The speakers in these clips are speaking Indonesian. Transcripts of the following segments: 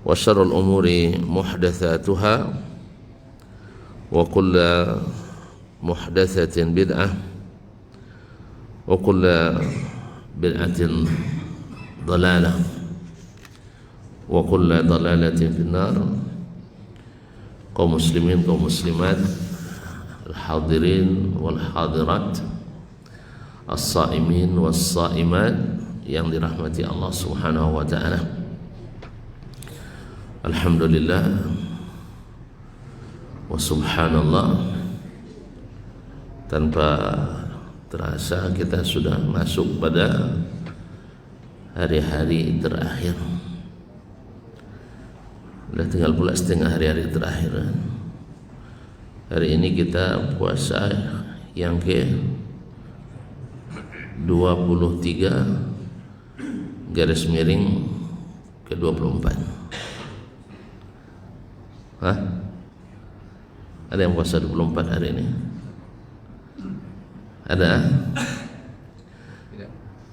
wa syarrul umuri muhdatsatuha wa kullu muhdatsatin bid'ah wa kullu bid'atin dalalah wa kullu dalalatin finnar. Kaum muslimin, kaum muslimat, al-hadirin wal hadirat, as-saimin was saimat yang dirahmati Allah Subhanahu wa taala. Alhamdulillah wa subhanallah, tanpa terasa kita sudah masuk pada hari-hari terakhir. Sudah tinggal pula setengah hari-hari terakhir. Hari ini kita puasa yang ke 23 garis miring ke 24. Hah? Ada yang puasa 24 hari ini? Ada?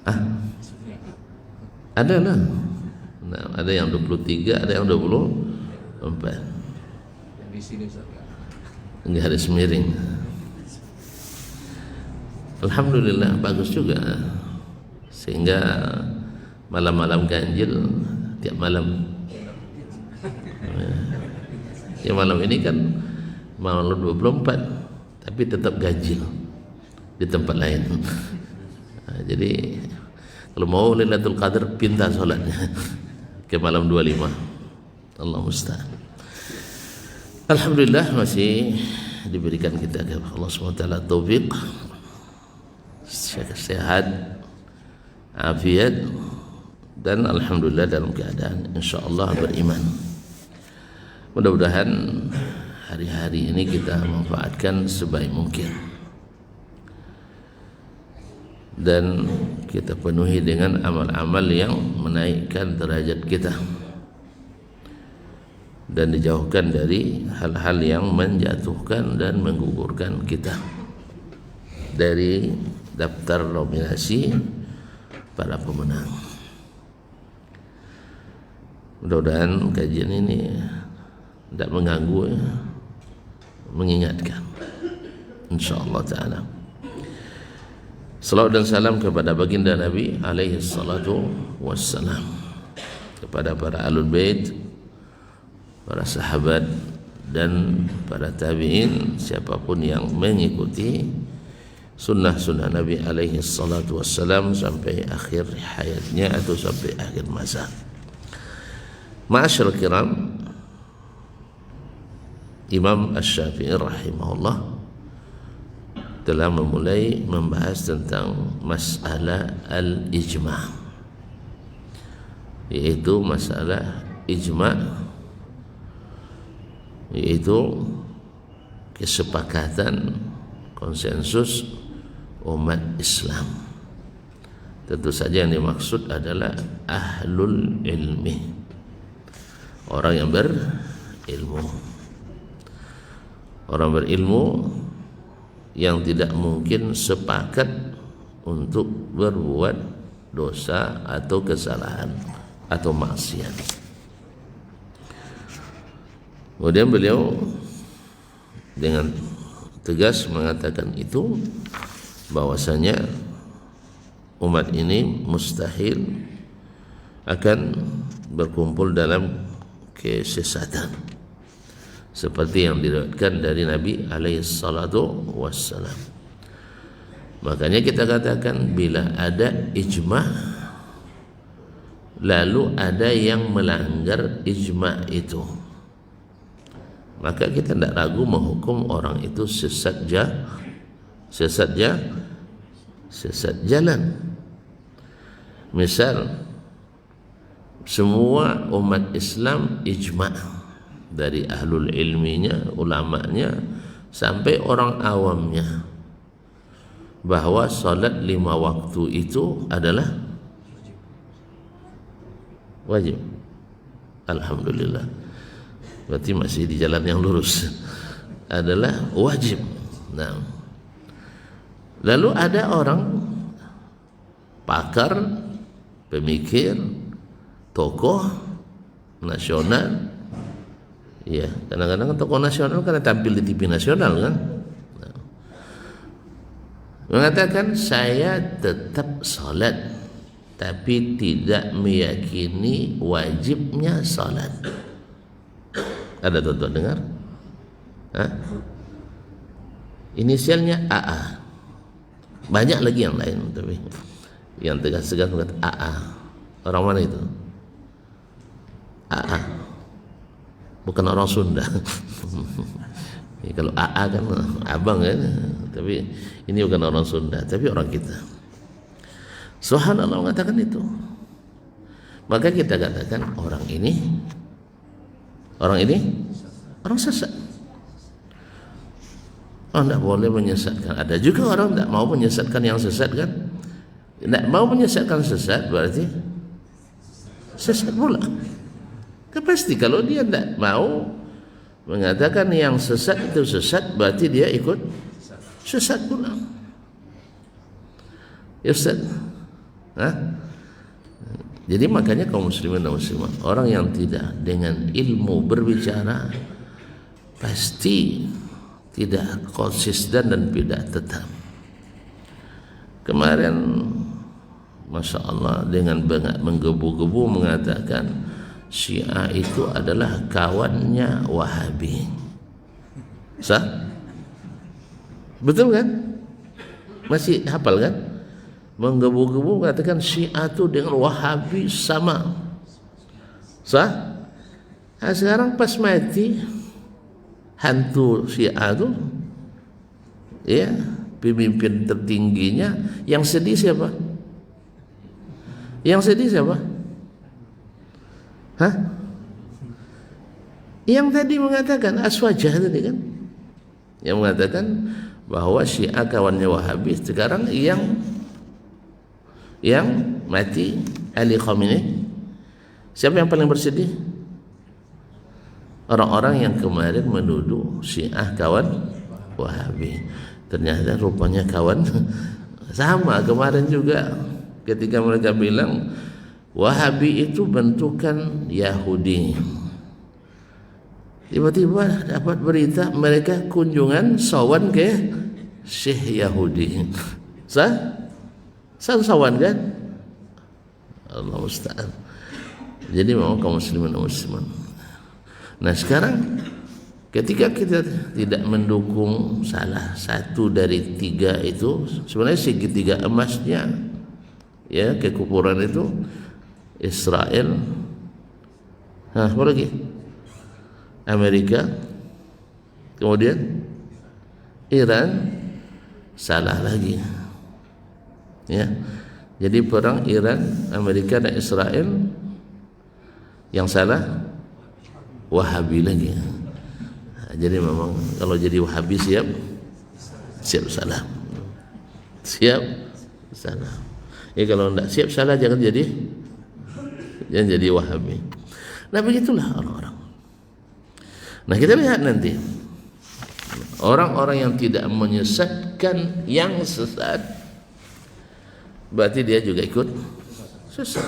Hah? Ada lah. Nah, ada yang 23, ada yang 24. Yang di sini Ini garis miring. Alhamdulillah, bagus juga. Sehingga malam-malam ganjil tiap malam. Ya, malam ini kan malam 24, tapi tetap ganjil di tempat lain. Nah, jadi kalau mau Lailatul Qadar pindah sholatnya ke malam 25. Allah musta'an. Alhamdulillah masih diberikan kita ke Allah SWT taufik, sehat, afiat, dan alhamdulillah dalam keadaan insyaallah beriman. Mudah-mudahan hari-hari ini kita manfaatkan sebaik mungkin dan kita penuhi dengan amal-amal yang menaikkan derajat kita dan dijauhkan dari hal-hal yang menjatuhkan dan menggugurkan kita dari daftar nominasi para pemenang. Mudah-mudahan kajian ini tidak mengganggu, mengingatkan, insyaallah ta'ala. Salawat dan salam kepada baginda Nabi alaihi salatu wassalam, kepada para alul bait, para sahabat, dan para tabi'in, siapapun yang mengikuti sunnah-sunnah Nabi alaihi salatu wassalam sampai akhir hayatnya atau sampai akhir masa. Ma'asyiral kiram, Imam Asy-Syafi'i rahimahullah telah memulai membahas tentang masalah al-ijma', yaitu masalah ijma', yaitu kesepakatan konsensus umat Islam. Tentu saja yang dimaksud adalah ahlul ilmi, orang yang berilmu, orang berilmu yang tidak mungkin sepakat untuk berbuat dosa atau kesalahan atau maksiat. Kemudian beliau dengan tegas mengatakan itu, bahwasanya umat ini mustahil akan berkumpul dalam kesesatan seperti yang diriwayatkan dari Nabi alaihi salatu wassalam. Makanya kita katakan bila ada ijma' lalu ada yang melanggar ijma' itu, maka kita tidak ragu menghukum orang itu sesat jalan. Misal semua umat Islam ijma', dari ahlul ilminya, ulamanya, sampai orang awamnya, bahwa salat 5 waktu itu adalah wajib. Alhamdulillah, berarti masih di jalan yang lurus, adalah wajib. Nah, lalu ada orang pakar, pemikir, tokoh nasional. Ya, kadang-kadang tokoh nasional karena tampil di TV nasional kan, mengatakan saya tetap salat tapi tidak meyakini wajibnya salat. Ada tuan-tuan dengar? Hah? Inisialnya AA. Banyak lagi yang lain, tapi yang tegas-tegas mengatakan AA. Orang mana itu? AA. Bukan orang Sunda. Ya, kalau AA kan abang kan, tapi ini bukan orang Sunda, tapi orang kita. Subhanallah mengatakan itu. Maka kita katakan orang ini orang sesat. Oh, tidak boleh menyesatkan. Ada juga orang tidak mau menyesatkan yang sesat kan? Tidak mau menyesatkan sesat berarti sesat pula. Pasti kalau dia tidak mau mengatakan yang sesat itu sesat, berarti dia ikut sesat pula. Ya Ustaz. Jadi makanya kaum muslimin dan muslimat, orang yang tidak dengan ilmu berbicara pasti tidak konsisten dan tidak tetap. Kemarin Masya Allah dengan menggebu-gebu mengatakan Syiah itu adalah kawannya Wahabi. Sah? Betul kan? Masih hafal kan? Menggebu-gebu mengatakan Syiah itu dengan Wahabi sama. Sah? Nah, sekarang pas mati hantu Syiah itu, ya, pemimpin tertingginya, yang sedih siapa? Yang sedih siapa? Hah? Yang tadi mengatakan Aswajah tadi kan, yang mengatakan bahwa Syiah kawannya Wahabi. Sekarang yang mati Ali Khamenei, siapa yang paling bersedih? Orang-orang yang kemarin menuduh Syiah kawan Wahabi, ternyata rupanya kawan sama. Kemarin juga ketika mereka bilang Wahabi itu bentukan Yahudi, tiba-tiba dapat berita mereka kunjungan sawan ke Syekh Yahudi. Sawan kan? Allah musta'an. Jadi memang kaum muslimin dan muslimat. Nah sekarang ketika kita tidak mendukung salah satu dari tiga itu, sebenarnya segitiga emasnya, ya, kekufuran itu Israel, apa lagi? Amerika, kemudian Iran, salah lagi. Ya, jadi perang Iran, Amerika dan Israel, yang salah Wahabi lagi. Nah, jadi memang kalau jadi Wahabi siap salah, siap salah. Ya kalau tidak siap salah jangan jadi Wahabi. Nah begitulah orang-orang. Nah kita lihat nanti orang-orang yang tidak menyesatkan yang sesat, berarti dia juga ikut sesat.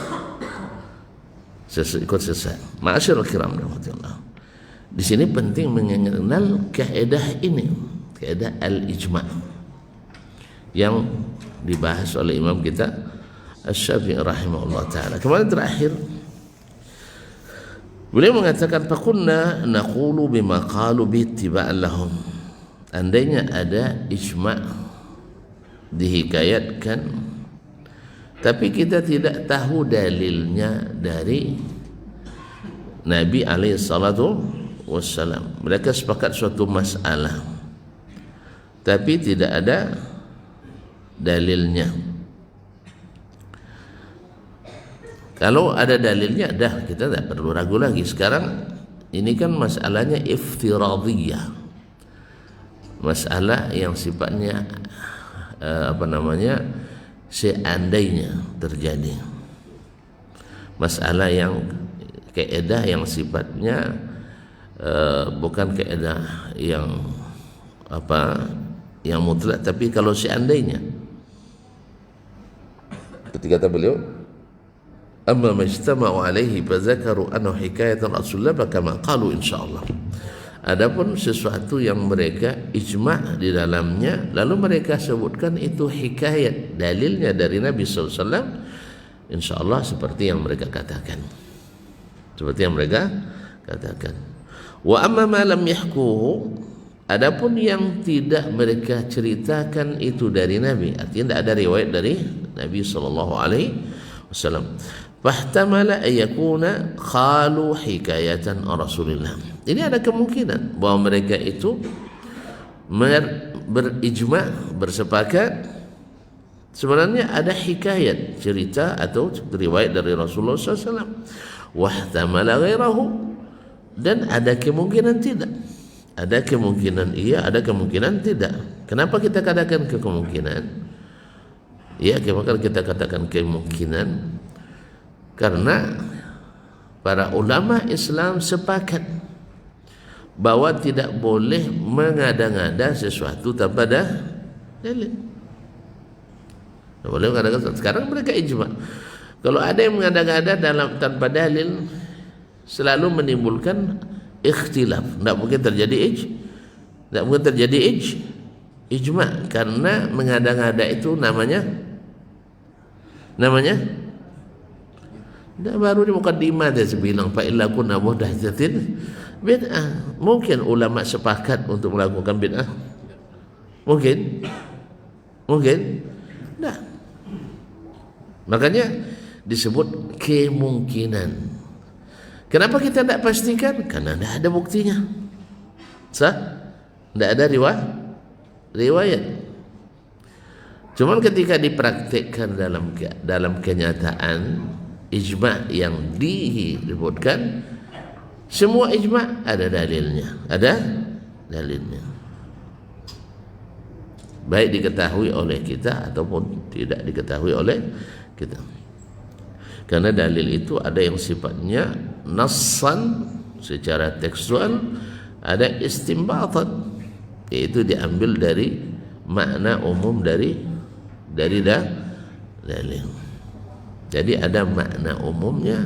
Ikut sesat. Ma'asyiral kiram rahmatullah. Di sini penting mengenal kaidah ini, kaidah al-ijma' yang dibahas oleh imam kita Asy-Syafi'i rahimahullah taala. Kemarin terakhir beliau mengatakan faqulna naqulu bima qalu bi ittiba'an lahum. Andainya ada ijma' dihikayatkan tapi kita tidak tahu dalilnya dari Nabi alaihi salatu wassalam. Mereka sepakat suatu masalah tapi tidak ada dalilnya. Kalau ada dalilnya, dah kita tidak perlu ragu lagi. Sekarang ini kan masalahnya iftiradiyah, masalah yang sifatnya seandainya terjadi, masalah yang kaidah yang sifatnya bukan kaidah yang yang mutlak, tapi kalau seandainya. Ketika kata beliau amma majtama'u alaihi fadzakaru annahu hikayatan Rasulullah kama qalu insyaallah. Adapun sesuatu yang mereka ijma' di dalamnya lalu mereka sebutkan itu hikayat, dalilnya dari Nabi sallallahu alaihi wasallam, insyaallah seperti yang mereka katakan. Seperti yang mereka katakan. Wa amma ma lam yahkuhu, adapun yang tidak mereka ceritakan itu dari Nabi, artinya tidak ada riwayat dari Nabi sallallahu alaihi wasallam. Fahtamala ayakuna qalu hikayatan Rasulillah. Ini ada kemungkinan bahwa mereka itu berijma', bersepakat sebenarnya ada hikayat, cerita atau riwayat dari Rasulullah SAW. Wahtamala ghairahu, dan ada kemungkinan tidak. Ada kemungkinan iya, ada kemungkinan tidak. Kenapa kita katakan kemungkinan? Ya, kenapa kita katakan kemungkinan? Karena para ulama Islam sepakat bahwa tidak boleh mengada-ngada sesuatu tanpa dalil. Tidak boleh mengada-ngada. Sekarang mereka ijma'. Kalau ada yang mengada-ngada tanpa dalil, selalu menimbulkan ikhtilaf. Tidak mungkin terjadi ijma', karena mengada-ngada itu namanya baru di mukaddimah dia bilang fa illa kunna muhdatsatin bid'ah. Mungkin ulama sepakat untuk melakukan bid'ah? Mungkin? Nah, makanya disebut kemungkinan. Kenapa kita tidak pastikan? Karena tidak ada buktinya. Tidak ada riwayat. Cuman ketika dipraktikkan dalam kenyataan, ijma' yang disebutkan, semua ijma' ada dalilnya, baik diketahui oleh kita ataupun tidak diketahui oleh kita. Karena dalil itu ada yang sifatnya nassan secara tekstual, ada istimbatan, yaitu diambil dari makna umum dari dalil. Jadi ada makna umumnya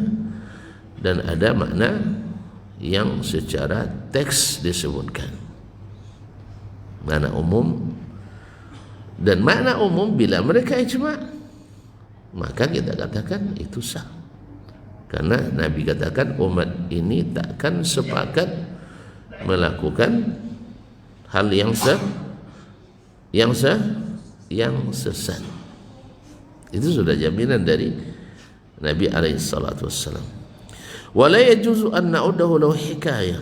dan ada makna yang secara teks disebutkan. Makna umum dan makna umum bila mereka ijma', maka kita katakan itu sah. Karena Nabi katakan umat ini takkan sepakat melakukan hal yang sesat. Itu sudah jaminan dari Nabi alaihi salatu wassalam. Wala yajuzu an na'udahu lahu hikayah.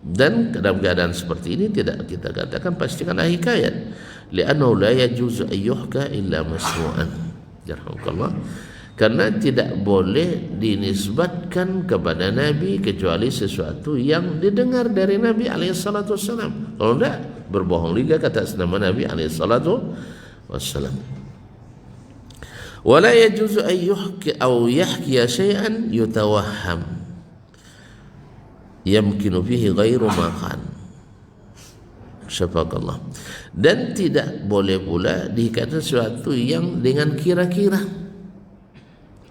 Dan dalam keadaan seperti ini tidak kita katakan pastikanlah hikayat. Li'annahu la yajuzu ayyuhka illa masmu'an. Yarhamukallah. Karena tidak boleh dinisbatkan kepada Nabi kecuali sesuatu yang didengar dari Nabi alaihi salatu wassalam. Kalau tidak, berbohong juga kata nama Nabi alaihi salatu wassalam. Wala yajuzu an yuhki aw yahkiya syai'an yutawahham yamkinu fihi ghairu ma kan. Syafaqallah. Dan tidak boleh pula dikatakan sesuatu yang dengan kira-kira.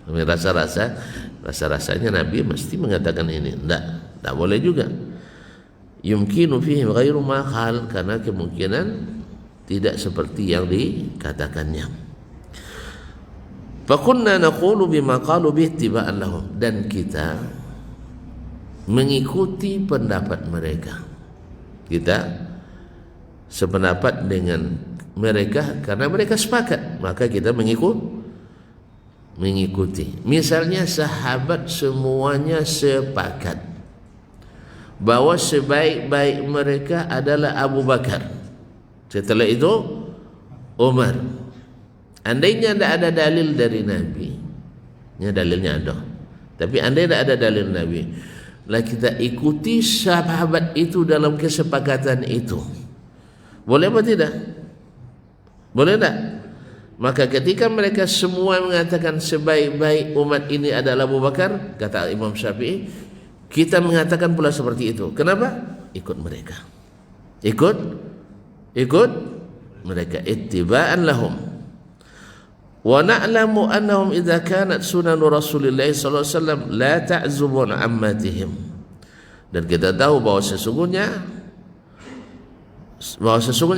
Rasa-rasanya Nabi mesti mengatakan ini. Tak boleh juga. Yumkinu fihi ghairu ma kan, karena kemungkinan tidak seperti yang dikatakannya. Fakunna naqulu bima qalu bi ittiba'an lahum, dan kita mengikuti pendapat mereka. Kita sependapat dengan mereka karena mereka sepakat, maka kita mengikuti. Misalnya sahabat semuanya sepakat bahwa sebaik-baik mereka adalah Abu Bakar, setelah itu Umar. Andainya tidak ada dalil dari Nabi, ya dalilnya ada, tapi andai tidak ada dalil Nabi, lah kita ikuti sahabat itu dalam kesepakatan itu. Boleh apa tidak? Boleh tak? Maka ketika mereka semua mengatakan sebaik-baik umat ini adalah Abu Bakar, kata Imam Syafi'i, kita mengatakan pula seperti itu. Kenapa? Ikut mereka. Ikut mereka, ittiba'an lahum. Wa na'lamu annahum idza kanat sunan Rasulillah sallallahu alaihi wasallam la ta'zubu an ammatihim. Dan kita tahu bahwa sesungguhnya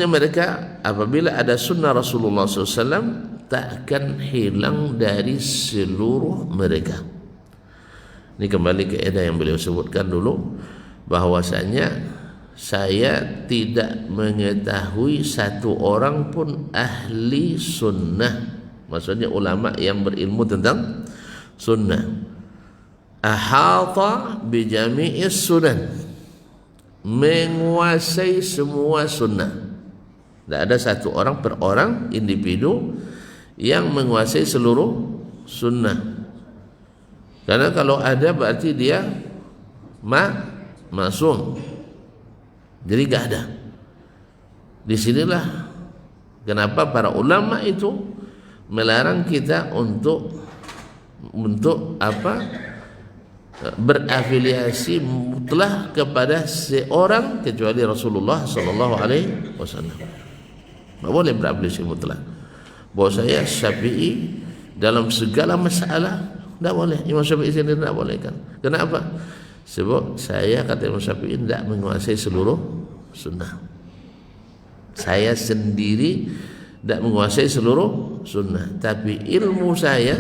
mereka apabila ada sunnah Rasulullah SAW takkan hilang dari seluruh mereka. Ini kembali ke edah yang beliau sebutkan dulu, bahwasanya saya tidak mengetahui satu orang pun ahli sunnah, maksudnya ulama yang berilmu tentang sunnah, ahata bijami'is sunan, menguasai semua sunnah. Tidak ada satu orang per orang individu yang menguasai seluruh sunnah. Karena kalau ada berarti dia masum. Jadi gak ada. Disinilah kenapa para ulama itu melarang kita untuk berafiliasi mutlak kepada seorang kecuali Rasulullah sallallahu alaihi wasallam. Tak boleh berafiliasi mutlak. Bahwa saya Syafi'i dalam segala masalah, tak boleh. Imam Syafi'i sendiri tak boleh kan. Kenapa? Sebab saya, kata Imam Syafi'i, tidak menguasai seluruh sunnah. Saya sendiri tidak menguasai seluruh sunnah, tapi ilmu saya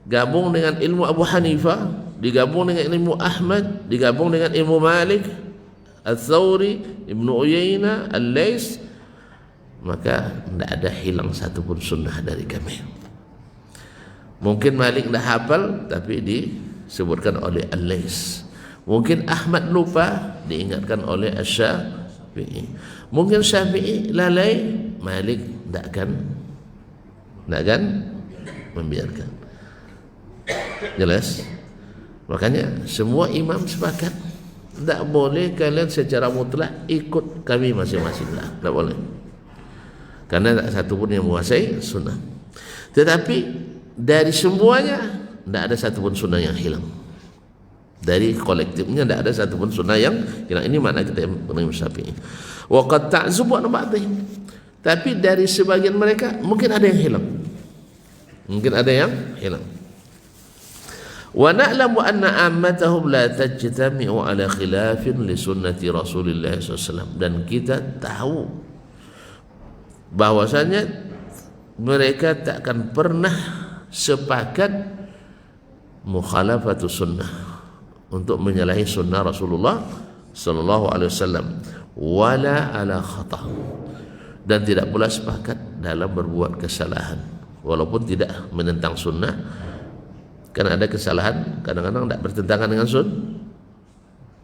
gabung dengan ilmu Abu Hanifah, digabung dengan ilmu Ahmad, digabung dengan ilmu Malik, Al-Thawri, Ibnu Uyainah, Al-Lais, maka tidak ada hilang satupun sunnah dari kami. Mungkin Malik tidak hafal, tapi disebutkan oleh Al-Lais. Mungkin Ahmad lupa, diingatkan oleh Asy-Syafi'i. Mungkin Syafi'i lalai, Malik tidak akan membiarkan. Jelas? Makanya semua imam sepakat, tidak boleh kalian secara mutlak ikut kami masing-masing. Tidak boleh. Karena tak satu pun yang menguasai sunnah. Tetapi dari semuanya tidak ada satu pun sunnah yang hilang. Dari kolektifnya tidak ada satu pun sunnah yang hilang. Ini makna kita Imam Syafi'i. Wa qad ta'zubu an ba'dihim. Tapi dari sebagian mereka mungkin ada yang hilang. Mungkin ada yang hilang. Wa na'lamu anna ammatahum la tajtami'u ala khilafin li sunnati Rasulillah SAW. Dan kita tahu bahwasanya mereka takkan pernah sepakat mukhalafatu sunnah, untuk menyalahi sunnah Rasulullah sallallahu alaihi wasallam, wala ala khata', dan tidak pula sepakat dalam berbuat kesalahan walaupun tidak menentang sunnah. Kan ada kesalahan kadang-kadang tidak bertentangan dengan sunnah,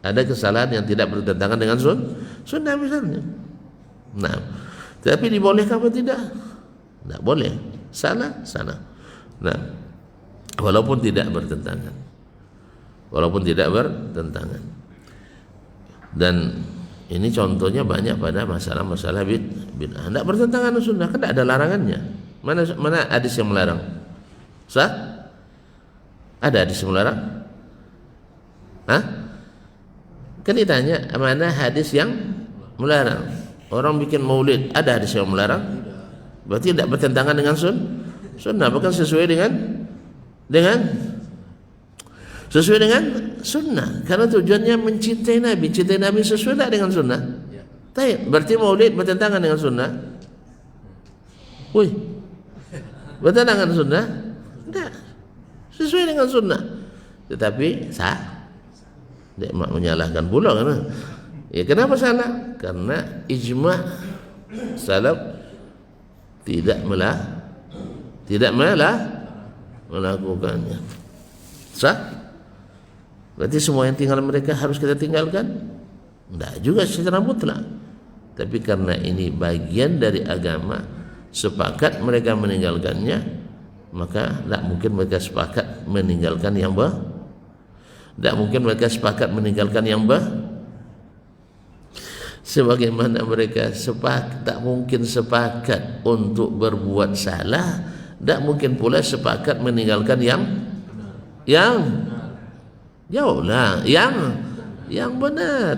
ada kesalahan yang tidak bertentangan dengan sunnah misalnya. Nah, tapi dibolehkan apa tidak? Tidak boleh. Salah. Nah, walaupun tidak bertentangan. Dan ini contohnya banyak pada masalah-masalah bid'ah. Tidak bertentangan dengan sunnah, kan tidak ada larangannya. Mana hadis yang melarang? Sah? Ada hadis yang melarang? Hah? Kan ditanya, mana hadis yang melarang? Orang bikin maulid, ada hadis yang melarang? Berarti tidak bertentangan dengan sunnah, bahkan sesuai dengan sunnah. Karena tujuannya mencintai Nabi. Cintai Nabi sesuai tak dengan sunnah? Berarti maulid bertentangan dengan sunnah? Bertentangan dengan sunnah? Tidak. Sesuai dengan sunnah. Tetapi sah. Dia menyalahkan pula kan? Ya, kenapa salah? Karena ijma' salaf tidak melakukannya. Sah? Berarti semua yang tinggal mereka harus kita tinggalkan? Tidak juga secara mutlak. Tapi karena ini bagian dari agama, sepakat mereka meninggalkannya, maka tidak mungkin mereka sepakat meninggalkan yang sebagaimana mereka tak mungkin sepakat untuk berbuat salah, tak mungkin pula sepakat meninggalkan yang jauhlah yang benar.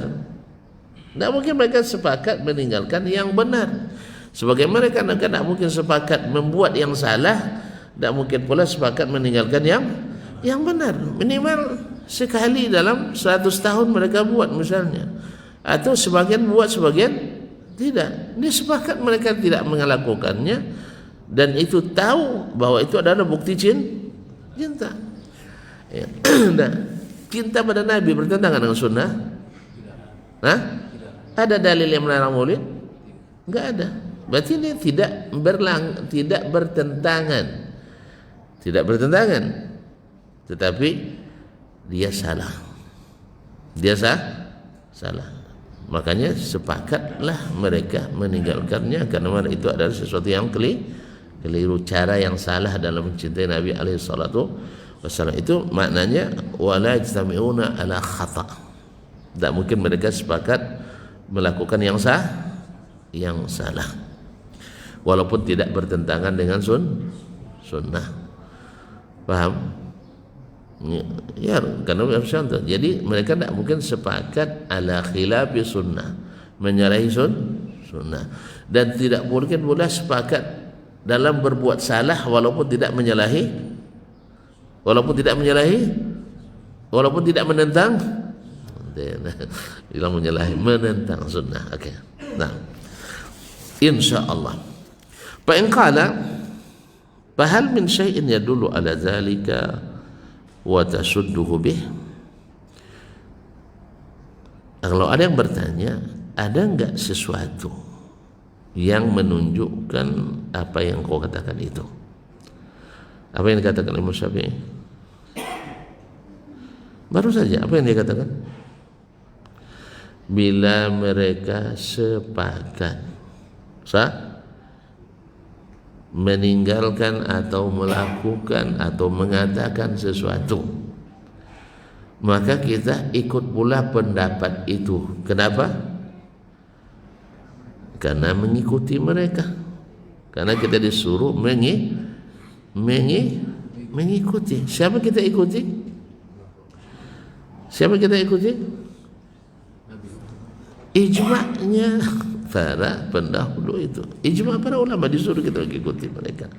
Tak mungkin mereka sepakat meninggalkan yang benar. Sebagaimana mereka tak mungkin sepakat membuat yang salah, tidak mungkin pula sepakat meninggalkan yang benar. Minimal sekali dalam 100 tahun mereka buat misalnya, atau sebagian buat sebagian tidak. Ini sepakat mereka tidak melakukannya, dan itu tahu bahwa itu adalah bukti cinta. Ya. Nah, cinta pada Nabi bertentangan dengan sunnah? Hah? Ada dalil yang melarang maulid? Enggak ada. Berarti ini tidak bertentangan. Tidak bertentangan. Tetapi dia salah. Dia salah. Makanya sepakatlah mereka meninggalkannya, karena itu adalah sesuatu yang keliru, cara yang salah dalam mencintai Nabi alaihi salatu wasallam. Itu maknanya wala yajtami'una ala khata'. Tak mungkin mereka sepakat melakukan yang salah, walaupun tidak bertentangan dengan sunnah. Paham? Ya, karena contoh. Jadi mereka tidak mungkin sepakat ala khilafi sunnah, menyalahi sunnah, dan tidak mungkin pula sepakat dalam berbuat salah walaupun tidak menyalahi, walaupun tidak menentang, bilang menyalahi, menentang sunnah. Okey. Nah, insyaallah. Fa in qala fa hal min syai'in yadullu ala dzalika wa tasudduhu bih. Kalau ada yang bertanya, ada enggak sesuatu yang menunjukkan apa yang kau katakan itu? Apa yang dikatakan Imam Syafi'i? Baru saja apa yang dia katakan? Bila mereka sepakat meninggalkan atau melakukan atau mengatakan sesuatu, maka kita ikut pula pendapat itu. Kenapa? Karena mengikuti mereka. Karena kita disuruh mengikuti. Siapa kita ikuti? Siapa kita ikuti? Ijma'nya para pendahulu itu. Ijma' para ulama, disuruh kita mengikuti mereka.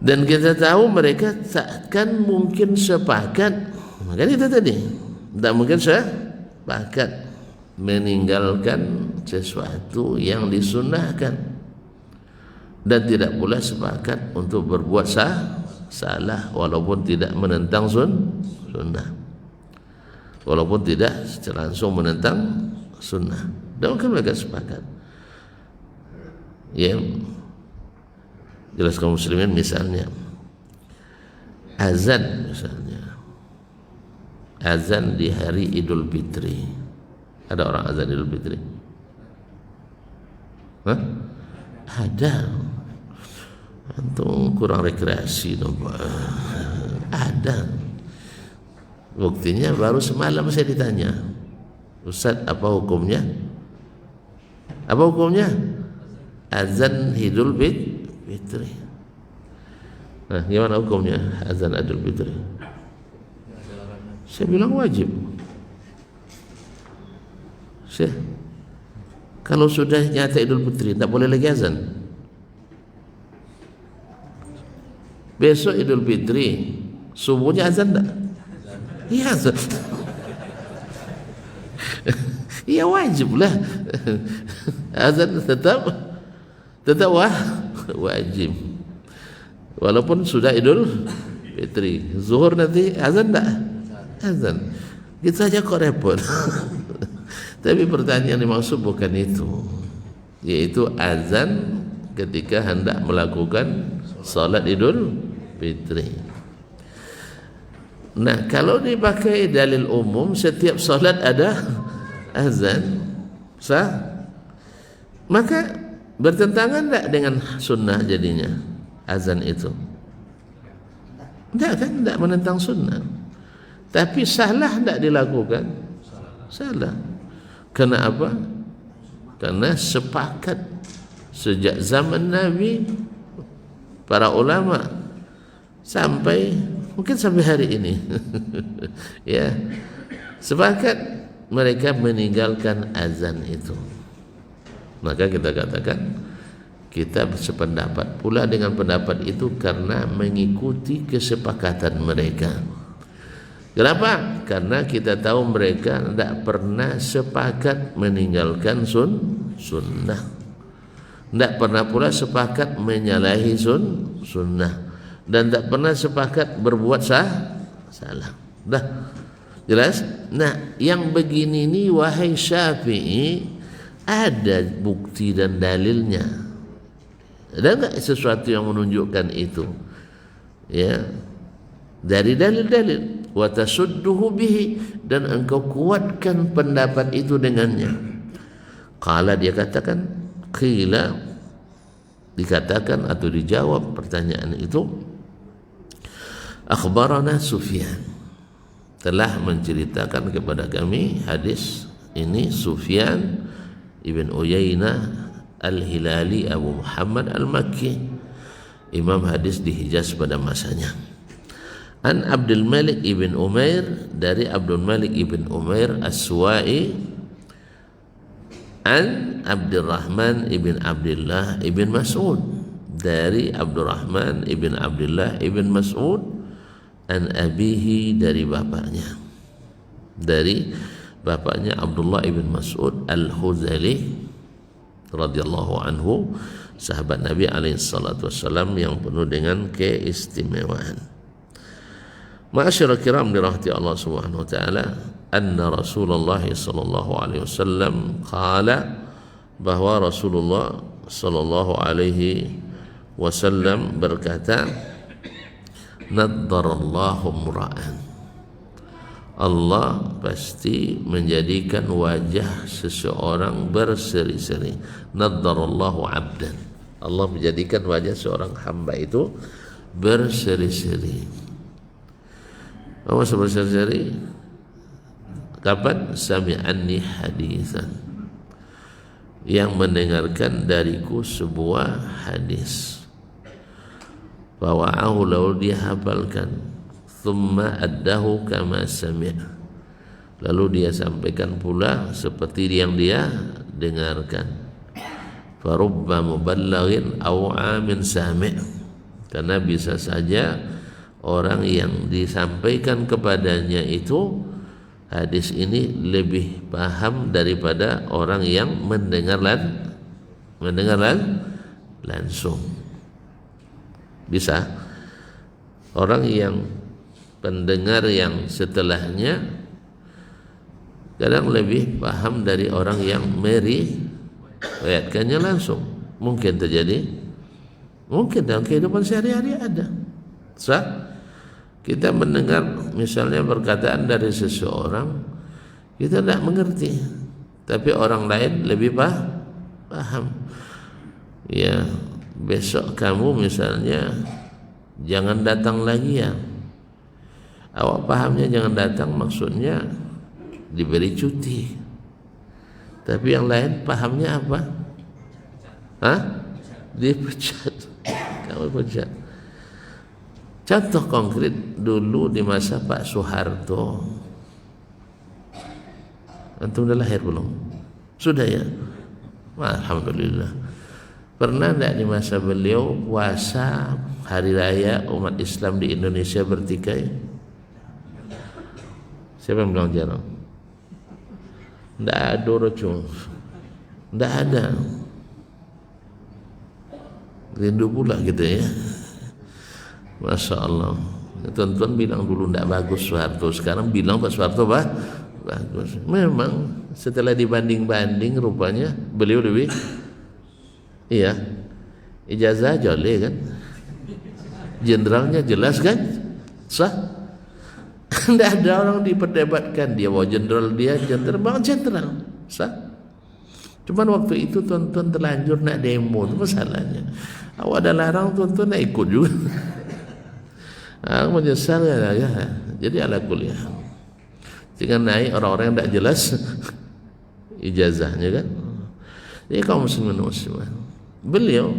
Dan kita tahu mereka takkan mungkin sepakat. Maka itu tadi, tidak mungkin sepakat meninggalkan sesuatu yang disunnahkan, dan tidak pula sepakat untuk berbuat salah walaupun tidak menentang sunnah, walaupun tidak secara langsung menentang sunnah. Dan mungkin mereka sepakat. Ya, jelas kaum muslimin, misalnya azan, azan di hari Idul Fitri. Ada orang azan Idul Fitri? Hah? Ada. Antum kurang rekreasi dong. Ada. Buktinya baru semalam saya ditanya, Ustaz, apa hukumnya? Apa hukumnya? Azan Idul Fitri. Nah, gimana hukumnya azan Idul Fitri? Saya bilang wajib. Kalau sudah nyata Idul Fitri, tak boleh lagi azan. Besok Idul Fitri, subuhnya azan tak? Iya, azan. Iya, wajib lah. Azan tetap wajib, walaupun sudah Idul Fitri. Zuhur nanti azan tak? Azan. Gitu saja kok repot. Tapi pertanyaan yang dimaksud bukan itu, yaitu azan ketika hendak melakukan salat Idul Fitri. Nah, kalau dipakai dalil umum, setiap salat ada azan, maka bertentangan tak dengan sunnah jadinya azan itu? Tak kan, tak menentang sunnah. Tapi salah tak dilakukan? Salah. Kenapa? Karena sepakat sejak zaman Nabi, para ulama, sampai mungkin sampai hari ini ya, sepakat mereka meninggalkan azan itu. Maka kita katakan kita sependapat pula dengan pendapat itu karena mengikuti kesepakatan mereka. Kenapa? Karena kita tahu mereka tidak pernah sepakat meninggalkan sunnah, tidak pernah pula sepakat menyalahi sunnah, dan tak pernah sepakat berbuat salah. Dah jelas? Nah, yang begini ni wahai Syafi'i, ada bukti dan dalilnya. Ada enggak sesuatu yang menunjukkan itu? Ya, dari dalil-dalil. Wa tasudduhu bihi, dan engkau kuatkan pendapat itu dengannya. Qala, dia katakan, qila, dikatakan atau dijawab pertanyaan itu, akhbarana Sufyan, telah menceritakan kepada kami hadis ini Sufyan ibn Uyainah Al-Hilali Abu Muhammad Al-Makki, imam hadis di Hijaz pada masanya. An Abdul Malik ibn Umair, dari Abdul Malik ibn Umair As-Suwa'i, an Abdurrahman ibn Abdullah ibn Mas'ud, dari Abdurrahman ibn Abdullah ibn Mas'ud, an abihi, dari bapaknya Abdullah ibn Mas'ud Al-Huzali radhiyallahu anhu, sahabat Nabi alaihi salatu wasallam yang penuh dengan keistimewaan. Ma'asyiral kiram dirahmati Allah Subhanahu wa taala, anna Rasulullah sallallahu alaihi wasallam qala, bahwa Rasulullah sallallahu alaihi wasallam berkata, naddarallahu mura'an, Allah pasti menjadikan wajah seseorang berseri-seri. Naddarallahu abdan, Allah menjadikan wajah seorang hamba itu berseri-seri. Apa berseri-seri? Kapan? Sami'anni hadithan, yang mendengarkan dariku sebuah hadis. Fawa'ahu, lalu dia hafalkan. Thumma addahu kama sami', lalu dia sampaikan pula seperti yang dia dengarkan. Farubba muballaghin aw amin sami', karena bisa saja orang yang disampaikan kepadanya itu hadis ini lebih paham daripada orang yang mendengar langsung. Bisa orang yang pendengar yang setelahnya kadang lebih paham dari orang yang meriwayatkannya langsung. Mungkin terjadi, mungkin dalam kehidupan sehari-hari ada. Kita mendengar misalnya perkataan dari seseorang, kita tidak mengerti, tapi orang lain lebih paham. Ya, besok kamu misalnya jangan datang lagi ya. Awak pahamnya jangan datang, maksudnya diberi cuti. Tapi yang lain pahamnya apa? Dipecat. Kamu pecat. Contoh konkret dulu di masa Pak Soeharto. Antum udah lahir belum? Sudah ya? Alhamdulillah. Pernah tidak di masa beliau puasa hari raya umat Islam di Indonesia bertikai? Siapa yang bilang jarang? Tidak ada rocong, tidak ada. Rindu pula gitu ya. Masya Allah. Tuan-tuan bilang dulu tidak bagus Soeharto, sekarang bilang Pak Soeharto bagus. Memang setelah dibanding-banding rupanya beliau lebih, iya, ijazah joleh kan, jenderalnya jelas kan, sah. Tidak ada orang diperdebatkan dia bahwa jenderal, dia jenderal sah. Cuman waktu itu tuan-tuan terlanjur nak demo, itu masalahnya. Awak ada larang, tuan-tuan nak ikut juga. Aku menyesal ya. Jadi ala kuliah, jika naik orang-orang yang tidak jelas ijazahnya kan. Jadi kaum muslimin, beliau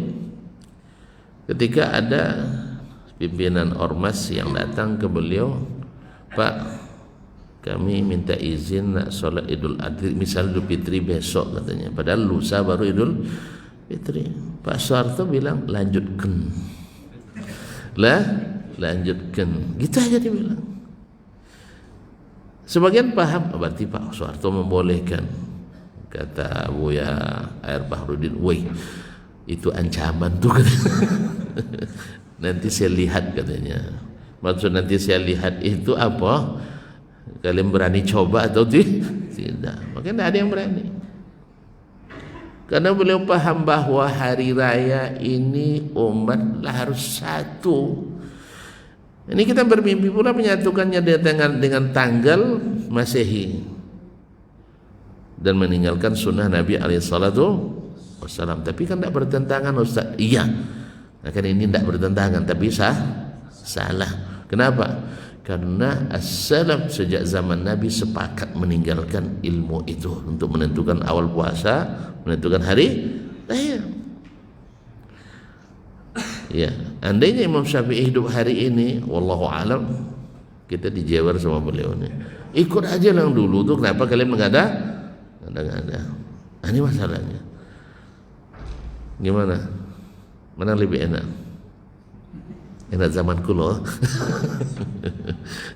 ketika ada pimpinan ormas yang datang ke beliau, Pak, kami minta izin nak solat Idul Adha, misal Idul Fitri besok katanya. Padahal lusa baru Fitri. Pak Soeharto bilang lanjutkan. Lanjutkan. Gitu aja dia bilang. Sebagian paham, berarti Pak Soeharto membolehkan. Kata Buya Air Bahrudin, woi itu ancaman tuh nanti saya lihat katanya. Maksud nanti saya lihat itu apa? Kalian berani coba atau tidak? Makanya tidak ada yang berani. Karena beliau paham bahwa hari raya ini umat harus satu. Ini kita bermimpi pula menyatukannya dengan tanggal Masehi dan meninggalkan sunnah Nabi SAW. Tapi kan tidak bertentangan, Ustaz. Iya, nah, kan ini tidak bertentangan, tapi salah. Kenapa? Karena as-salaf sejak zaman Nabi sepakat meninggalkan ilmu itu untuk menentukan awal puasa, menentukan hari raya. Ya, andainya Imam Syafi'i hidup hari ini, wallahu alam, kita dijewer sama beliau ini. Ikut aja yang dulu tuh, kenapa kalian mengada? Ini masalahnya. Gimana? Mana lebih enak? Enak zaman kuno.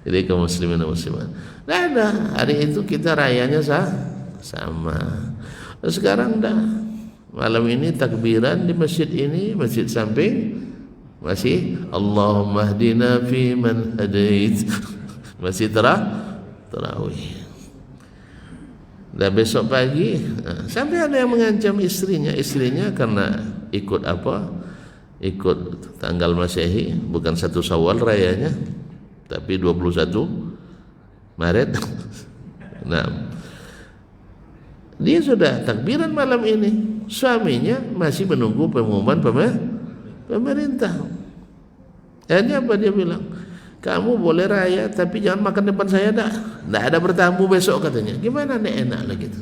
Jadi kaum muslimin dan muslimat. Nah, hari itu kita rayanya sama. Sekarang dah. Malam ini takbiran di masjid ini, masjid samping masih Allahumma hdina fi man hadait. Masih tarawih. Dan besok pagi sampai ada yang mengancam istrinya karena ikut ikut tanggal Masehi, bukan 1 Syawal rayanya, tapi 21 Maret. Nah, dia sudah takbiran malam ini, suaminya masih menunggu pengumuman pemerintah. Akhirnya apa dia bilang? Kamu boleh raya tapi jangan makan depan saya dah. Tidak ada bertamu besok katanya. Gimana nih enak lah gitu.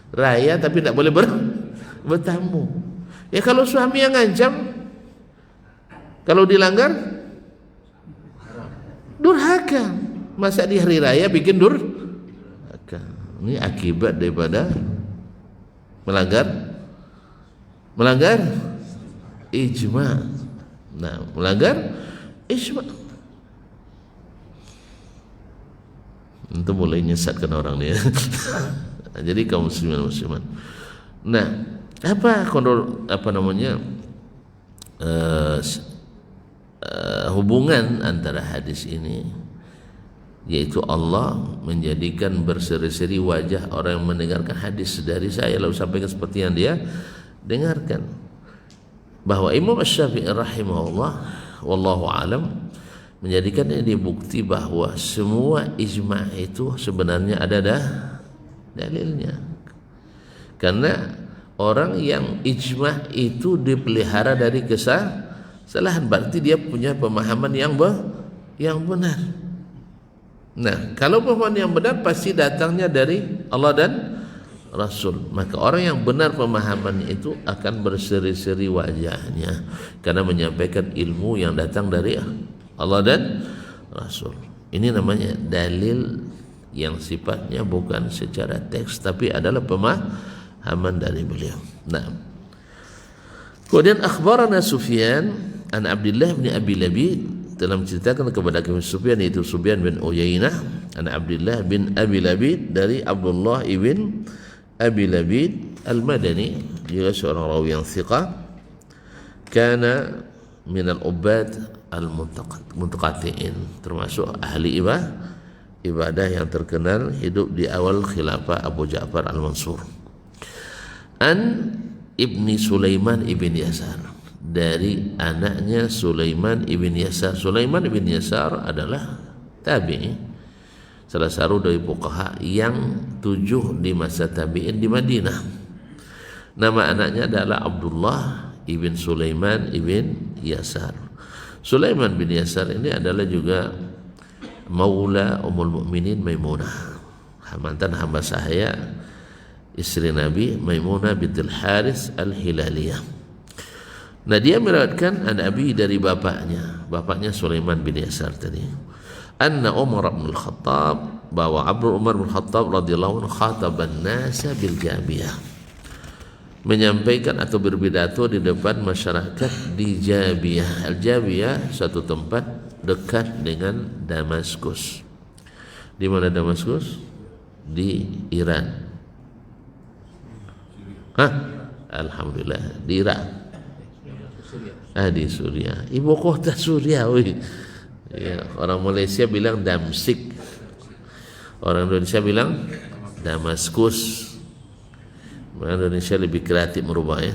Raya tapi tidak boleh bertamu. Ya kalau suami yang ngancam, kalau dilanggar durhaka. Masa di hari raya bikin durhaka. Ini akibat daripada melanggar ijma. Nah, melanggar ijma. Itu mulai nyesatkan orang dia. Jadi kaum muslimin muslimat. Nah, hubungan antara hadis ini, yaitu Allah menjadikan berseri-seri wajah orang yang mendengarkan hadis dari saya lalu sampaikan seperti yang dia dengarkan, bahwa Imam Asy-Syafi'i rahimahullah wallahu alam menjadikan ini bukti bahwa semua ijma' itu sebenarnya ada dalilnya. Karena orang yang ijma' itu dipelihara dari kesalahan, berarti dia punya pemahaman yang benar. Nah, kalau pemahaman yang benar pasti datangnya dari Allah dan Rasul. Maka orang yang benar pemahamannya itu akan berseri-seri wajahnya karena menyampaikan ilmu yang datang dari Allah dan Rasul. Ini namanya dalil yang sifatnya bukan secara teks tapi adalah pemahaman dari beliau. Nah, kemudian akhbarana Sufyan an Abdullah bin Abi Labid, telah menceritakan kepada kami Sufyan, yaitu Sufyan bin Uyainah an Abdullah bin Abi Labid, dari Abdullah ibn Abi Labid al-Madani, dia seorang rawi yang thiqah, kana min al-ubad al-muntaqatiin, termasuk ahli ibadah yang terkenal, hidup di awal khilafah Abu Ja'far al-Mansur. An ibni Sulaiman ibn Yasar, dari anaknya Sulaiman ibn Yasar. Sulaiman ibn Yasar adalah tabi'i, salah satu dari fuqaha yang 7 di masa tabi'in di Madinah. Nama anaknya adalah Abdullah ibn Sulaiman ibn Yasar. Sulaiman bin Yasar ini adalah juga maula Ummul Mukminin Maimunah, mantan hamba sahaya istri Nabi Maimunah bintul Haris al-Hilaliyah. Nah, dia meriwayatkan an Abi dari bapaknya Sulaiman bin Yasar tadi, anna Umar bin Al-Khattab, bahwa Umar bin Khattab radhiyallahu anhu khataban nasa bil Jabiyah, menyampaikan atau berpidato di depan masyarakat di Jabiyah. Al-Jabiyah satu tempat dekat dengan Damaskus. Di mana Damaskus? Di Iran. Hah? Alhamdulillah, di Irak. Di Suriah. Ibu kota Suriah. Ya, orang Malaysia bilang Damsyik. Orang Indonesia bilang Damaskus. Orang Indonesia lebih kreatif merubah ya.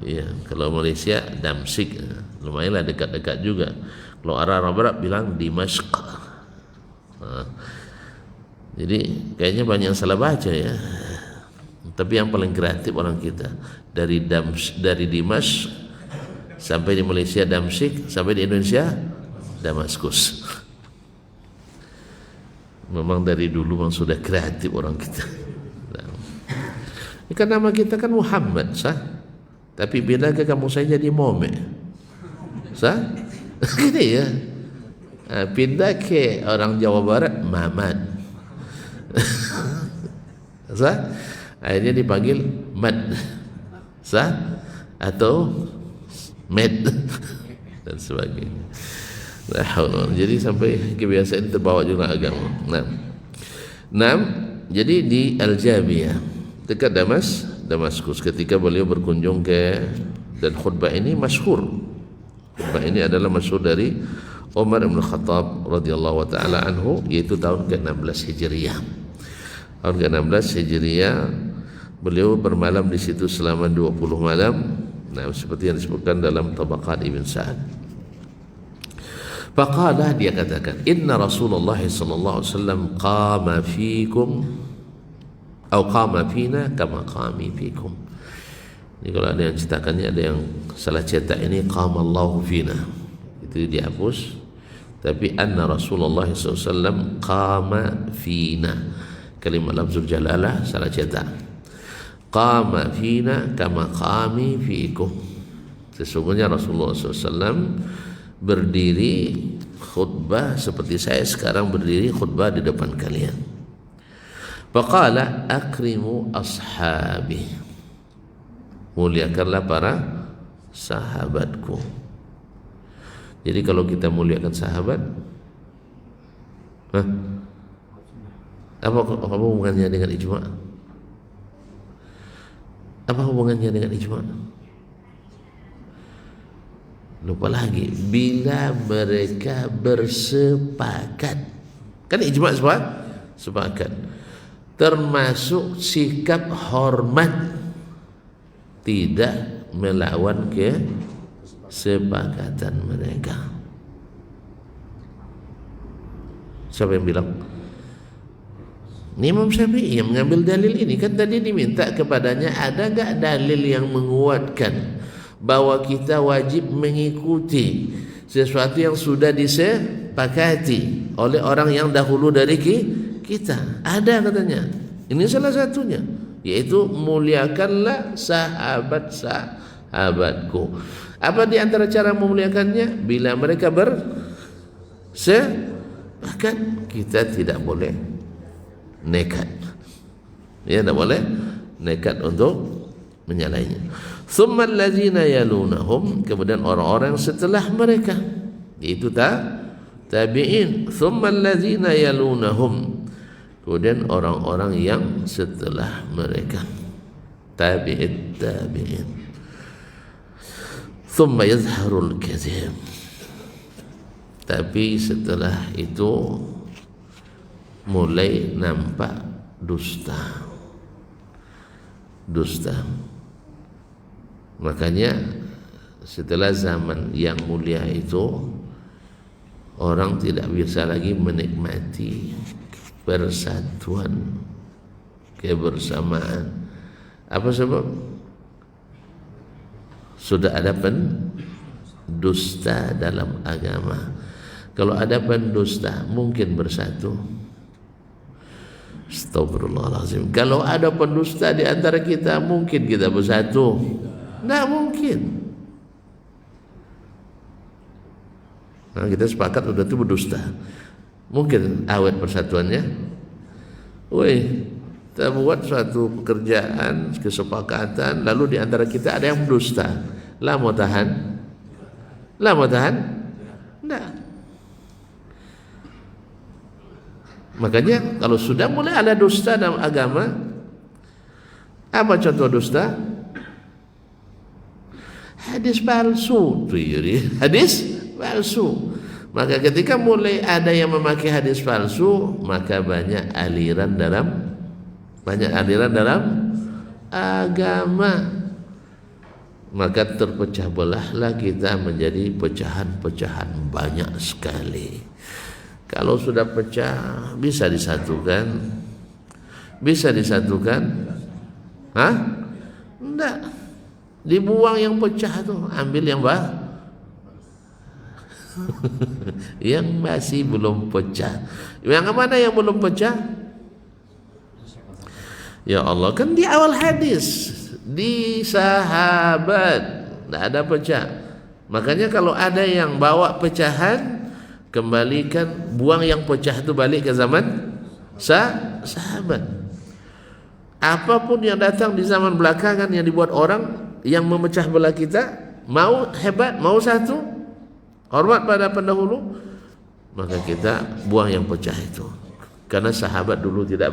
Ya, kalau Malaysia Damsyik. Lumayanlah dekat-dekat juga. Kalau Arab Barat bilang Dimashq. Jadi kayaknya banyak yang salah baca ya. Tapi yang paling kreatif orang kita dari Dimashq sampai di Malaysia Damsyik, sampai di Indonesia Damaskus. Memang dari dulu memang sudah kreatif orang kita. Ini kan nama kita kan Muhammad, sah? Tapi bila ke kamu saya jadi Mohamed, sah? Gini ya. Pindah ke orang Jawa Barat Mamat, sah? Akhirnya dipanggil Mad, sah? Atau Med dan sebagainya. Jadi sampai kebiasaan terbawa juga agama. Nah, jadi di Al-Jabiyah dekat Damaskus ketika beliau berkunjung ke, dan khutbah ini masyhur. Khutbah ini adalah masyhur dari Umar bin Khattab radhiyallahu taala anhu, yaitu tahun ke-16 Hijriah. Tahun ke-16 Hijriah beliau bermalam di situ selama 20 malam. Nah, seperti yang disebutkan dalam Tabaqat Ibn Sa'ad. Faqala, dia katakan, inna Rasulullah sallallahu alaihi wasallam qama fiikum atau qama fina kama qami fiikum. Ini kalau ada yang cetakannya, ada yang salah cetak ini qama Allahu fina, itu dihapus. Tapi anna Rasulullah sallallahu alaihi wasallam qama fina, kalimat lafzul jalalah salah cetak. Qama fina kama qami fiikum. Sesungguhnya Rasulullah SAW berdiri khutbah seperti saya sekarang berdiri khutbah di depan kalian. Faqala akrimu ashabi, muliakanlah para sahabatku. Jadi kalau kita muliakan sahabat, apa hubungannya dengan ijma'? Apa hubungannya dengan ijma'? Lupa lagi, bila mereka bersepakat. Kan ijma' sepakat. Termasuk sikap hormat, tidak melawan kesepakatan mereka. Siapa yang bilang? Ini Imam Syafi'i yang mengambil dalil ini. Kan tadi diminta kepadanya, ada enggak dalil yang menguatkan bahwa kita wajib mengikuti sesuatu yang sudah disepakati oleh orang yang dahulu dari kita? Ada katanya. Ini salah satunya, yaitu muliakanlah sahabatku. Apa di antara cara memuliakannya? Bila mereka bersepakat, kita tidak boleh nekat. Ya, tidak boleh nekat untuk menyalahinya. Tsumma allazina yalunahum, kemudian orang-orang setelah mereka, yaitu tabi'in. Tsumma allazina yalunahum, kemudian orang-orang yang setelah mereka, tabi'in. Tsumma yazharul kadzib, tapi setelah itu mulai nampak dusta. Makanya setelah zaman yang mulia itu, orang tidak bisa lagi menikmati persatuan, kebersamaan. Apa sebab? Sudah ada pendusta dalam agama. Kalau ada pendusta, mungkin bersatu? Astagfirullahaladzim. Kalau ada pendusta di antara kita, mungkin kita bersatu? Tidak mungkin. Nah, kita sepakat sudah itu berdusta, mungkin awet persatuannya? Woi, Kita buat suatu pekerjaan, kesepakatan, lalu di antara kita ada yang berdusta. Lah mau tahan? Enggak. Makanya kalau sudah mulai ada dusta dalam agama, apa contoh dusta? Hadis palsu. Hadis palsu. Maka ketika mulai ada yang memakai hadis palsu, maka banyak aliran dalam agama. Maka terpecah belahlah kita menjadi pecahan-pecahan banyak sekali. Kalau sudah pecah bisa disatukan? Bisa disatukan? Hah? Enggak. Dibuang yang pecah tuh, ambil yang yang masih belum pecah. Yang mana yang belum pecah? Ya Allah, kan di awal hadis, di sahabat tidak ada pecah. Makanya kalau ada yang bawa pecahan, kembalikan, buang yang pecah itu balik ke zaman sahabat. Apapun yang datang di zaman belakangan yang dibuat orang yang memecah belah kita, mau hebat, mau satu, hormat pada pendahulu, maka kita buang yang pecah itu. Karena sahabat dulu tidak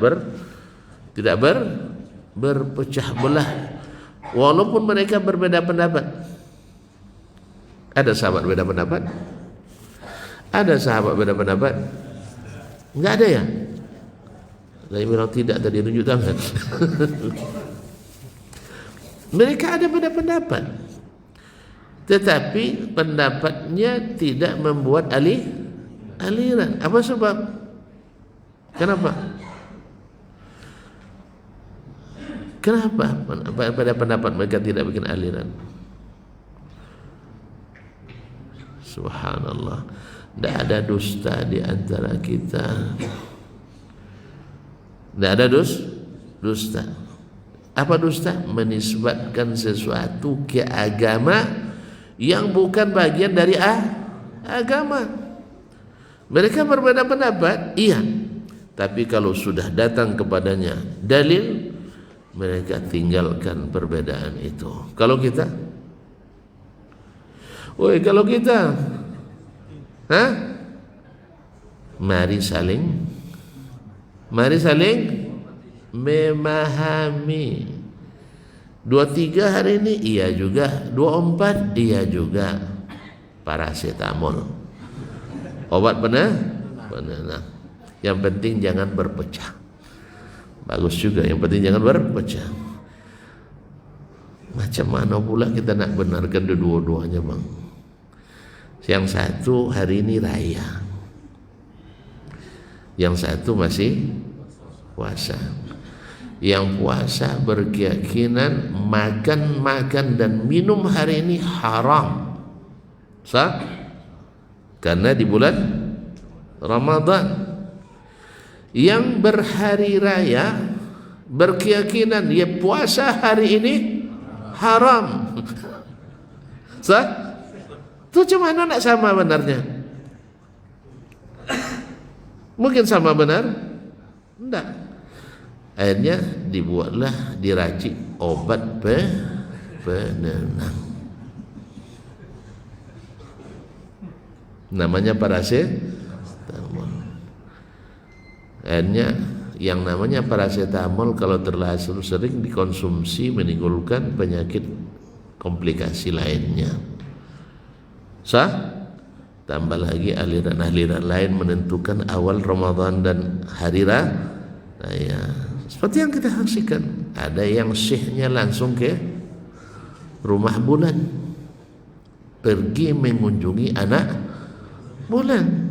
berpecah belah, walaupun mereka berbeda pendapat. Ada sahabat beda pendapat? Ada sahabat beda pendapat? Enggak ada ya? Saya bilang tidak, tadi tunjuk tangan. Mereka ada beda pendapat, tetapi pendapatnya tidak membuat aliran. Apa sebab? Kenapa? Pada pendapat mereka tidak bikin aliran? Subhanallah. Tidak ada dusta di antara kita. Tidak ada dusta. Apa dusta? Menisbatkan sesuatu ke agama yang bukan bagian dari agama. Mereka berbeda pendapat, iya. Tapi kalau sudah datang kepadanya dalil, mereka tinggalkan perbedaan itu. Kalau kita, mari saling memahami. 23 hari ini iya juga, 24 iya juga. Paracetamol, obat penenang. Yang penting jangan berpecah. Bagus juga, yang penting jangan berpecah. Macam mana pula kita nak benarkan dua-duanya, Bang? Yang satu hari ini raya, yang satu masih puasa. Yang puasa berkeyakinan makan dan minum hari ini haram, sah? Karena di bulan Ramadan. Yang berhari raya berkeyakinan dia puasa hari ini haram, sah? Itu macam mana nak sama benarnya? Mungkin sama benar? Tidak. Akhirnya dibuatlah, diracik obat penenang. Namanya paracetamol. Akhirnya yang namanya paracetamol kalau terlalu sering dikonsumsi menimbulkan penyakit komplikasi lainnya. Sah? Tambah lagi aliran-aliran lain menentukan awal Ramadan dan hari raya. Seperti yang kita saksikan, ada yang syekhnya langsung ke rumah bulan, pergi mengunjungi anak bulan,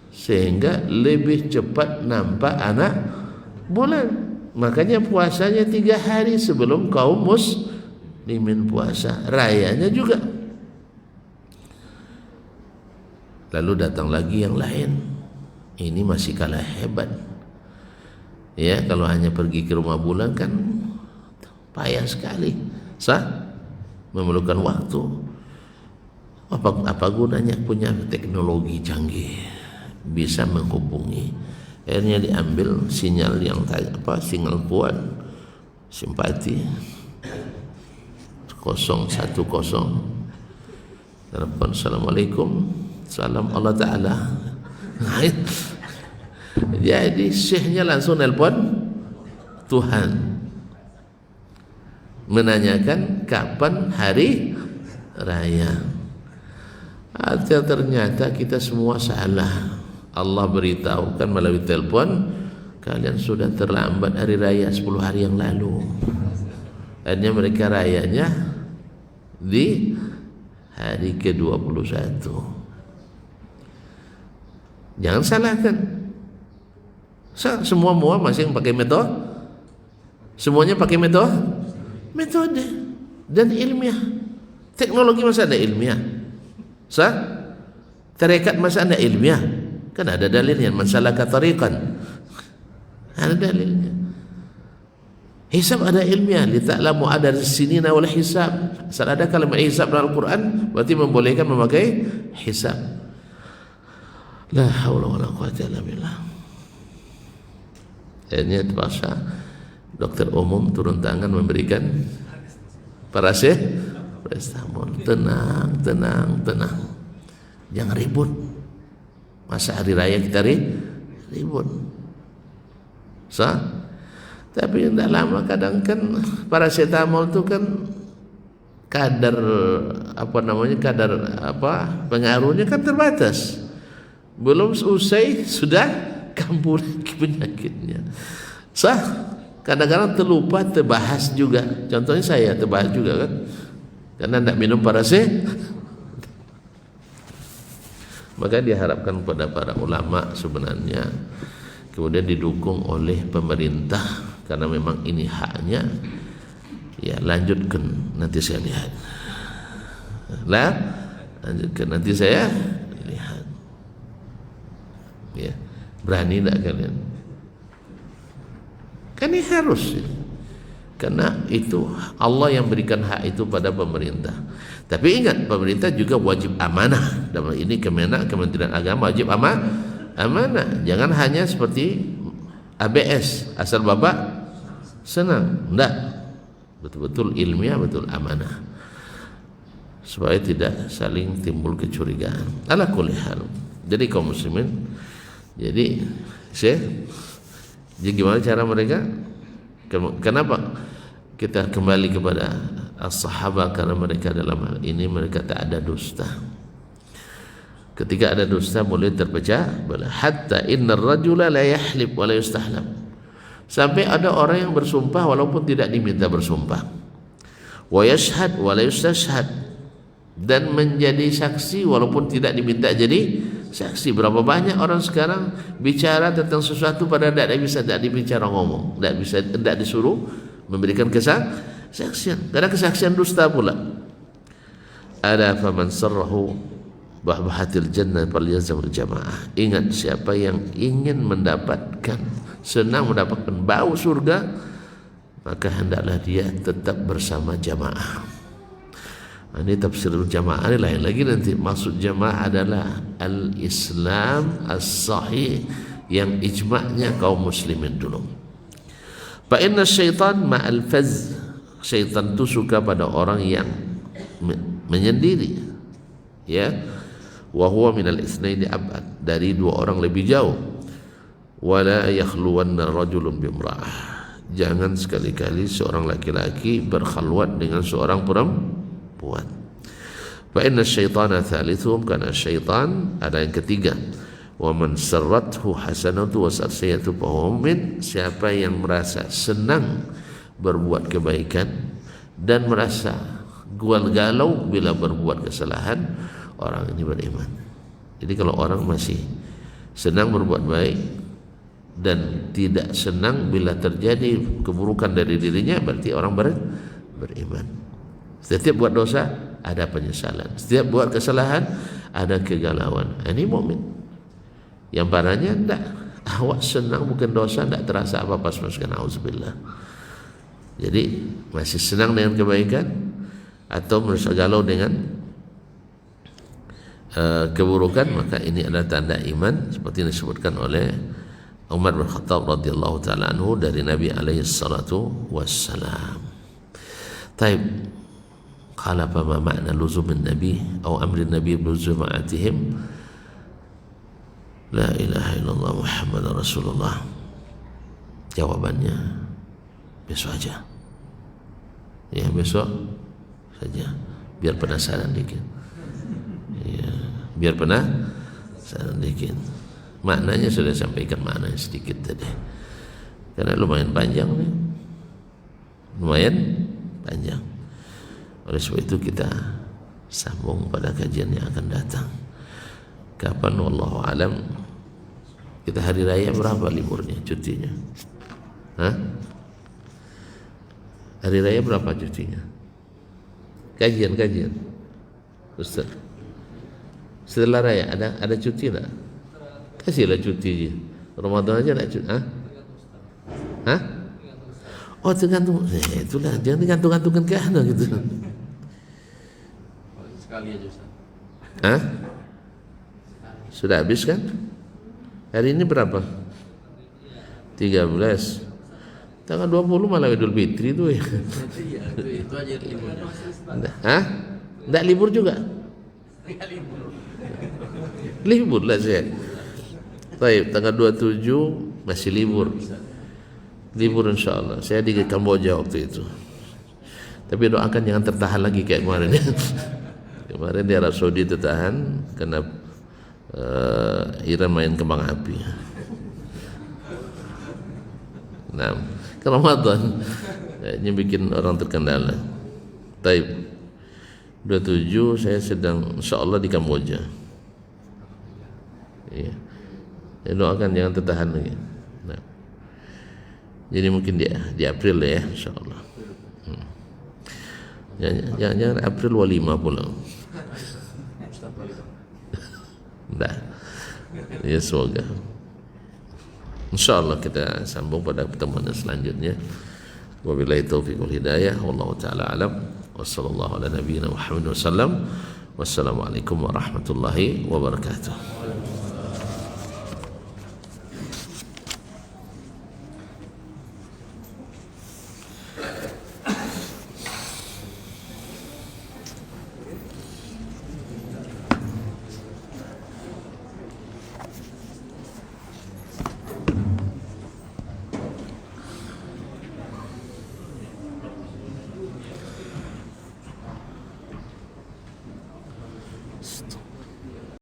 sehingga lebih cepat nampak anak bulan. Makanya puasanya 3 hari sebelum kaum muslimin puasa, rayanya juga. Lalu datang lagi yang lain, ini masih kalah hebat. Ya, kalau hanya pergi ke rumah bulan kan payah sekali, sah? Memerlukan waktu. Apa gunanya punya teknologi canggih, bisa menghubungi, Akhirnya diambil sinyal yang sinyal kuat, simpati 010. Telepon, Assalamualaikum. Salam Allah Ta'ala. Jadi syekhnya langsung nelpon Tuhan, menanyakan kapan hari raya. Ternyata kita semua salah. Allah beritahukan melalui telepon, kalian sudah terlambat hari raya 10 hari yang lalu. Akhirnya mereka rayanya di hari ke-21. Jangan salahkan. Semua masing pakai metode. Semuanya pakai metode dan ilmiah. Teknologi masa ada ilmiah? Tarekat masa ada ilmiah? Kan ada dalilnya, man salaka tariqan. Ada dalilnya. Hisab ada ilmiah, li ta'lamu adad as-sinina wal hisab. Asal ada kalimat hisab dalam Al-Quran berarti membolehkan memakai hisab. La haula wala quwwata illa billah. Akhirnya terpaksa dokter umum turun tangan memberikan paracetamol. Tenang. Jangan ribut. Masa hari raya kita ribut. Tapi tidak lama kadang kan paracetamol itu kan kadar pengaruhnya kan terbatas. Belum usai sudah kambuh lagi penyakitnya. Kadang-kadang terlupa, terbahas juga. Contohnya saya terbahas juga kan, karena tidak minum paracetamol. Maka diharapkan kepada para ulama sebenarnya, kemudian didukung oleh pemerintah, karena memang ini haknya. Ya, lanjutkan nanti saya lihat. Lanjutkan nanti saya lihat. Ya, berani tak kalian? Kan ini harus, karena itu Allah yang berikan hak itu pada pemerintah. Tapi ingat, pemerintah juga wajib amanah. Dalam ini Kementerian Agama wajib amanah. Jangan hanya seperti ABS, asal bapak senang. Tidak, betul-betul ilmiah, betul amanah, supaya tidak saling timbul kecurigaan. Ala kulli hal. Jadi kaum muslimin, jadi gimana cara mereka? Kenapa kita kembali kepada as-sahabah? Karena mereka dalam hal ini mereka tak ada dusta. Ketika ada dusta mulai terpecah belah. Hatta innar rajula la yahlib wa la yustahlab. Sampai ada orang yang bersumpah walaupun tidak diminta bersumpah. Wa yashhad wa la yustashhad. Dan menjadi saksi walaupun tidak diminta jadi saksi. Berapa banyak orang sekarang bicara tentang sesuatu pada tidak dibicara ngomong, tidak disuruh memberikan kesaksian. Karena kesaksian dusta pula. Ada faman sarrahu bahbahatil jannah falyazamul jamaah. Ingat, siapa yang ingin senang mendapatkan bau surga, maka hendaklah dia tetap bersama jamaah. Ini tafsir jamaah ini lain lagi nanti. Maksud jamaah adalah al-Islam as-sahih yang ijma'nya kaum muslimin dulu. Fa inna syaitan ma'al faz. Syaitan itu suka pada orang yang menyendiri. Ya. Wa huwa minal itsnaini ab'ad. Dari dua orang lebih jauh. Wala yakhluwanna rajulun bimra'ah. Jangan sekali-kali seorang laki-laki berkhalwat dengan seorang perempuan. Fa inna syaitana thalithuhum, karena syaitan ada yang ketiga. Wa man sarrathu hasanatu wa sayyatu fa huwa mu'min. Siapa yang merasa senang berbuat kebaikan dan merasa galau bila berbuat kesalahan, orang ini beriman. Jadi kalau orang masih senang berbuat baik dan tidak senang bila terjadi keburukan dari dirinya, berarti orang beriman. Setiap buat dosa ada penyesalan, setiap buat kesalahan ada kegalauan. Ini mukmin. Yang parahnya tidak, awak senang bukan dosa, tidak terasa apa-apa sama sekali. Auzubillah. Jadi masih senang dengan kebaikan atau merasa galau dengan keburukan, maka ini adalah tanda iman seperti yang disebutkan oleh Umar bin Khattab radhiyallahu taala anhu dari Nabi alaihi salatu wassalam. Taib. Qala fa ma ma'na luzumin nabi atau amrin nabi biluzuma'atihim? La ilaha illallah Muhammadar Rasulullah. Jawabannya besok aja. Ya, besok saja. Biar penasaran dikit. Ya, biar penasaran dikit. Maknanya sudah sampaikan maknanya sedikit tadi. Karena lumayan panjang nih. Lumayan panjang. Oleh sebab itu kita sambung pada kajian yang akan datang. Kapan wallahu alam. Kita hari raya berapa liburnya, cutinya? Hah? Hari raya berapa cutinya? Kajian Ustaz. Setelah raya ada cuti tak? Kasihlah cuti je. Ramadan aja nak cuti. Hah? Oh, tergantung. Itulah, jangan digantung-gantungkan ke ana gitu. Sekali aja Ustaz. Hah? Sudah habis kan? Hari ini berapa? 13. Tanggal 20 malah Idul Fitri tu ya. Iya, itu aja libur. Hah? Enggak libur juga? Libur lah saya. Baik, tanggal 27 masih libur. Libur insyaAllah. Saya di Kamboja waktu itu. Tapi doakan jangan tertahan lagi kayak kemarin. Kemarin di Arab Saudi tertahan karena Iran main kembang api. Nah, ke Ramadan ini bikin orang terkendala. Taib 27 saya sedang insyaAllah di Kamboja. Ya. Saya doakan jangan tertahan lagi. Nah. Jadi mungkin di April ya insyaAllah. Jangan April walima pula. Dah. Ya semoga. InsyaAllah kita sambung pada pertemuan selanjutnya. Wabillahi taufiq wal hidayah. Wallahu ta'ala alam. Wassallallahu ala nabiyyina Muhammad wasallam. Wassalamualaikum warahmatullahi wabarakatuh.